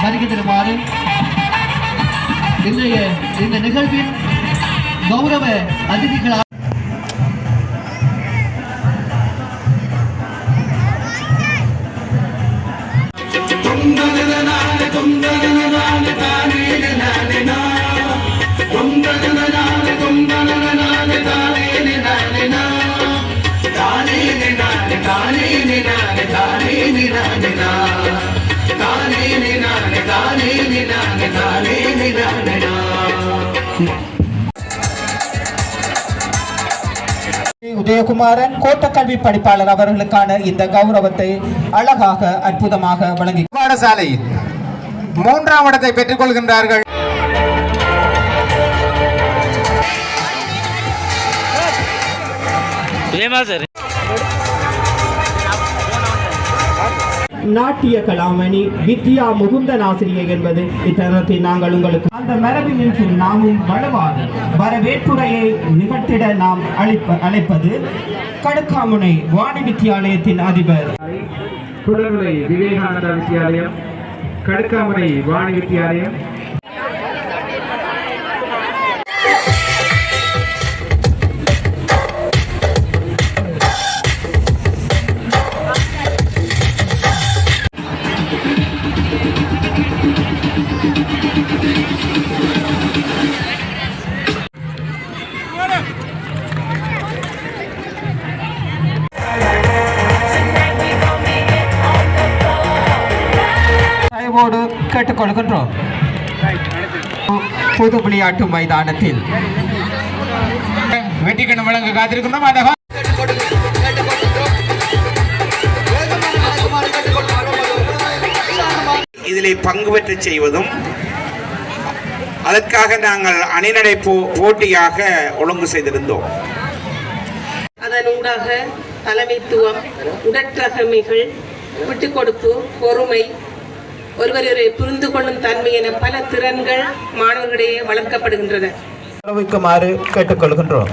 வருகிறமாறு இன்றைய இந்த நிகழ்வின் கௌரவ அதிதிகளாக உதயகுமாரன் கோட்டக்கல்வி படிப்பாளர் அவர்களுக்கான இந்த கௌரவத்தை அழகாக அற்புதமாக வழங்கி பாடசாலையில் 3ஆம் இடத்தை பெற்றுக் கொள்கின்றார்கள். நாட்டிய கலாமணி வித்யா முகுந்தன் ஆசிரியை என்பது இத்தருணத்தில் நாங்கள் உங்களுக்கு அந்த மரபின் என்று நாமும் வளவாது வரவேற்புரையை நிகழ்த்திட நாம் அழைப்பது கடுக்காமுனை வாணி வித்தியாலயத்தின் அதிபர் குளநிலை விவேகானந்தா வித்தியாலயம், கடுக்காமுனை வாணி வித்தியாலயம். கேட்டுக்கொள்கின்றோம். பொது விளையாட்டு மைதானத்தில் வெற்றிக்கணும் வழங்க காத்திருக்கின்றோம். இதிலே பங்கு பெற்று செய்வதும் அதற்காக நாங்கள் அணிநடை போட்டியாக ஒழுங்கு செய்திருந்தோம். அதனூடாக தலைமைத்துவம், உடற்றகமைகள், விட்டுக் கொடுப்பு, பொறுமை, ஒருவரை புரிந்து கொள்ளும் தன்மை என பல திறன்கள் மாணவர்களிடையே வளர்க்கப்படுகின்றன. கேட்டுக்கொள்கின்றோம்.